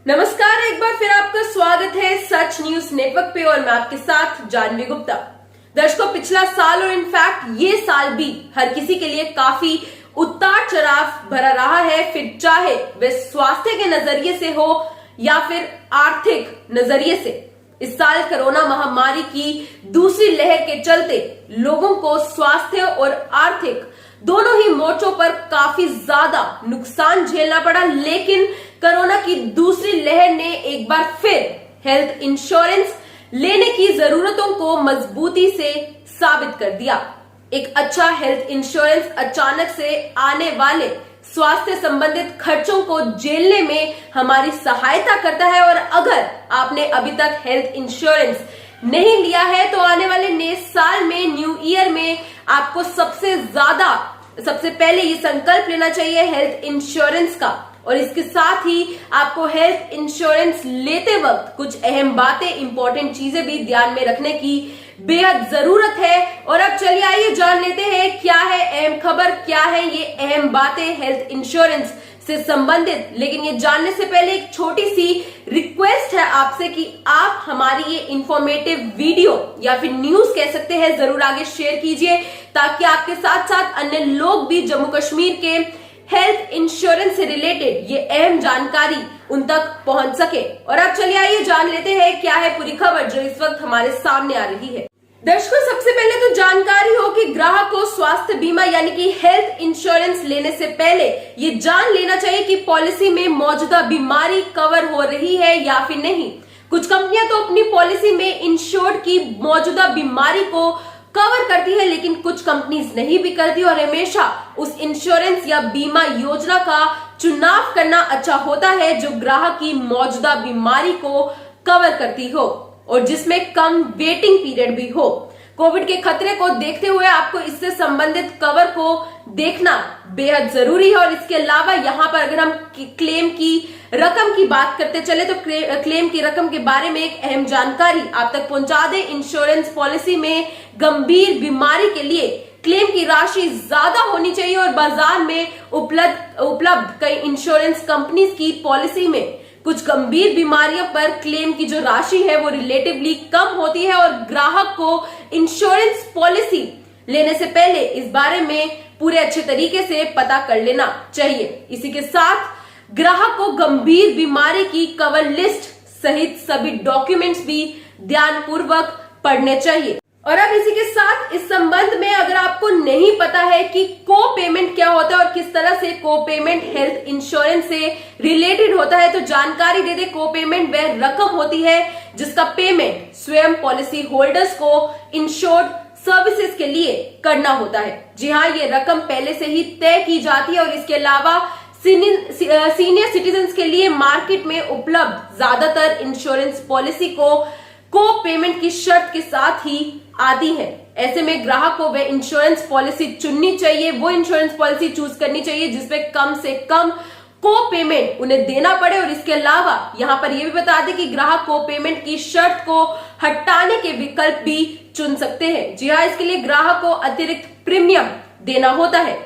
नमस्कार, एक बार फिर आपका स्वागत है सच न्यूज नेटवर्क पे और मैं आपके साथ जानवी गुप्ता। दर्शकों, पिछला साल और इनफैक्ट ये साल भी हर किसी के लिए काफी उतार चढ़ाव भरा रहा है, फिर चाहे वे स्वास्थ्य के नजरिए से हो या फिर आर्थिक नजरिए से। इस साल कोरोना महामारी की दूसरी लहर के चलते लोगों को स्वास्थ्य और आर्थिक दोनों ही मोर्चों पर काफी ज्यादा नुकसान झेलना पड़ा, लेकिन कोरोना की दूसरी लहर ने एक बार फिर हेल्थ इंश्योरेंस लेने की जरूरतों को मजबूती से साबित कर दिया। एक अच्छा हेल्थ इंश्योरेंस अचानक से आने वाले स्वास्थ्य संबंधित खर्चों को झेलने में हमारी सहायता करता है। और अगर आपने अभी तक हेल्थ इंश्योरेंस नहीं लिया है तो आने वाले नए साल में, न्यू ईयर में, आपको सबसे पहले ये संकल्प लेना चाहिए हेल्थ इंश्योरेंस का। और इसके साथ ही आपको हेल्थ इंश्योरेंस लेते वक्त कुछ अहम बातें, इंपॉर्टेंट चीजें भी ध्यान में रखने की बेहद जरूरत है। और अब चलिए आइए जान लेते हैं क्या है अहम खबर, क्या है ये अहम बातें हेल्थ इंश्योरेंस से संबंधित। लेकिन ये जानने से पहले एक छोटी सी रिक्वेस्ट है आपसे कि आप हमारी ये इंफॉर्मेटिव वीडियो या फिर न्यूज कह सकते हैं, जरूर आगे शेयर कीजिए ताकि आपके साथ साथ अन्य लोग भी जम्मू कश्मीर के हेल्थ इंश्योरेंस से रिलेटेड ये अहम जानकारी उन तक पहुंच सके। और अब चलिए आइए जान लेते हैं क्या है पूरी खबर जो इस वक्त हमारे सामने आ रही है। दर्शकों, सबसे पहले तो जानकारी हो कि ग्राहक को स्वास्थ्य बीमा यानी कि हेल्थ इंश्योरेंस लेने से पहले ये जान लेना चाहिए कि पॉलिसी में मौजूदा बीमारी कवर हो रही है या फिर नहीं। कुछ कंपनियां तो अपनी पॉलिसी में इंश्योर्ड की मौजूदा बीमारी को कवर करती है, लेकिन कुछ कंपनीज नहीं भी करती और हमेशा उस इंश्योरेंस या बीमा योजना का चुनाव करना अच्छा होता है जो ग्राहक की मौजूदा बीमारी को कवर करती हो और जिसमें कम वेटिंग पीरियड भी हो। कोविड के खतरे को देखते हुए आपको इससे संबंधित कवर को देखना बेहद जरूरी है। और इसके अलावा यहाँ पर अगर हम क्लेम की रकम की बात करते चले तो क्लेम की रकम के बारे में एक अहम जानकारी आप तक पहुंचा दे। इंश्योरेंस पॉलिसी में गंभीर बीमारी के लिए क्लेम की राशि ज्यादा होनी चाहिए और बाजार में उपलब्ध कई इंश्योरेंस कंपनीज की पॉलिसी में कुछ गंभीर बीमारियों पर क्लेम की जो राशि है वो रिलेटिवली कम होती है। और ग्राहक को इंश्योरेंस पॉलिसी लेने से पहले इस बारे में पूरे अच्छे तरीके से पता कर लेना चाहिए। इसी के साथ ग्राहक को गंभीर बीमारी की कवर लिस्ट सहित सभी डॉक्यूमेंट्स भी ध्यानपूर्वक पढ़ने चाहिए। और अब इसी के साथ इस संबंध में अगर आपको नहीं पता है कि को पेमेंट क्या होता है और किस तरह से को पेमेंट हेल्थ इंश्योरेंस से रिलेटेड होता है तो जानकारी दे दे। को पेमेंट वह रकम होती है जिसका पेमेंट स्वयं पॉलिसी होल्डर्स को इंश्योर्ड सर्विसेज के लिए करना होता है। जी हाँ, ये रकम पहले से ही तय की जाती है। और इसके अलावा सीनियर सिटीजन्स के लिए मार्केट में उपलब्ध ज्यादातर इंश्योरेंस पॉलिसी को पेमेंट की शर्त के साथ ही आती है। ऐसे में ग्राहक को वह इंश्योरेंस पॉलिसी चुननी चाहिए, वो इंश्योरेंस पॉलिसी चूज करनी चाहिए जिसपे कम से कम को पेमेंट उन्हें देना पड़े। और इसके अलावा यहाँ पर यह भी बता दें कि ग्राहक को पेमेंट की शर्त को हटाने के विकल्प भी चुन सकते हैं। जी हाँ, इसके लिए ग्राहक को अतिरिक्त प्रीमियम देना होता है।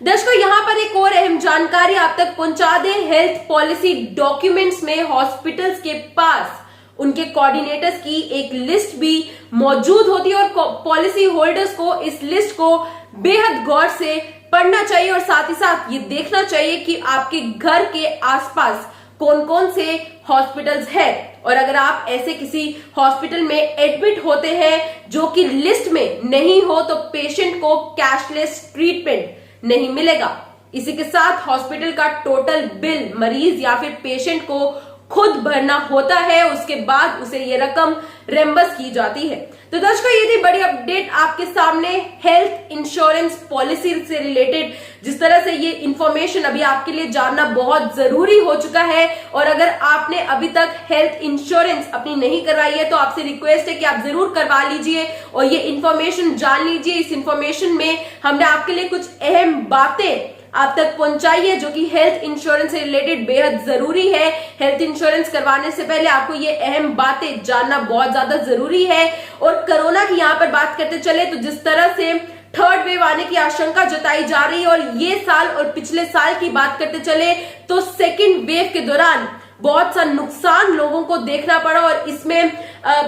दर्शकों, यहाँ पर एक और अहम जानकारी आप तक पहुंचा दें। हेल्थ पॉलिसी डॉक्यूमेंट्स में हॉस्पिटल्स के पास उनके कोऑर्डिनेटर्स की एक लिस्ट भी मौजूद होती है और पॉलिसी होल्डर्स को इस लिस्ट को बेहद गौर से पढ़ना चाहिए और साथ ही साथ ये देखना चाहिए कि आपके घर के आसपास कौन कौन से हॉस्पिटल्स है। और अगर आप ऐसे किसी हॉस्पिटल में एडमिट होते हैं जो कि लिस्ट में नहीं हो तो पेशेंट को कैशलेस ट्रीटमेंट नहीं मिलेगा। इसी के साथ हॉस्पिटल का टोटल बिल मरीज या फिर पेशेंट को खुद भरना होता है, उसके बाद उसे ये रकम रेम्बर्स की जाती है। तो दर्शकों, ये थी बड़ी अपडेट आपके सामने हेल्थ इंश्योरेंस पॉलिसी से रिलेटेड। जिस तरह से ये इंफॉर्मेशन अभी आपके लिए जानना बहुत जरूरी हो चुका है और अगर आपने अभी तक हेल्थ इंश्योरेंस अपनी नहीं करवाई है तो आपसे रिक्वेस्ट है कि आप जरूर करवा लीजिए और ये इंफॉर्मेशन जान लीजिए। इस इंफॉर्मेशन में हमने आपके लिए कुछ अहम बातें आप तक पहुंचाई है जो कि हेल्थ इंश्योरेंस से रिलेटेड बेहद जरूरी है। हेल्थ इंश्योरेंस करवाने से पहले आपको ये अहम बातें जानना बहुत ज्यादा जरूरी है। और कोरोना की यहाँ पर बात करते चले तो जिस तरह से थर्ड वेव आने की आशंका जताई जा रही है और ये साल और पिछले साल की बात करते चले तो सेकेंड वेव के दौरान बहुत सा नुकसान लोगों को देखना पड़ा। और इसमें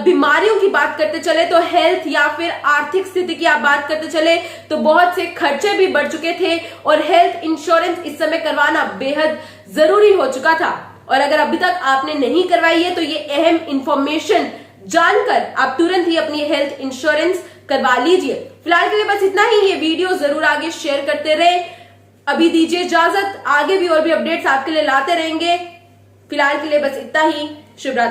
बीमारियों की बात करते चले तो हेल्थ या फिर आर्थिक स्थिति की आप बात करते चले तो बहुत से खर्चे भी बढ़ चुके थे और हेल्थ इंश्योरेंस इस समय करवाना बेहद जरूरी हो चुका था। और अगर अभी तक आपने नहीं करवाई है तो ये अहम इंफॉर्मेशन जानकर आप तुरंत ही अपनी हेल्थ इंश्योरेंस करवा लीजिए। फिलहाल के लिए बस इतना ही। ये वीडियो जरूर आगे शेयर करते रहे। अभी दीजिए इजाजत, आगे भी और भी अपडेट्स आपके लिए लाते रहेंगे। फिलहाल के लिए बस इतना ही। शुभ रात्रि।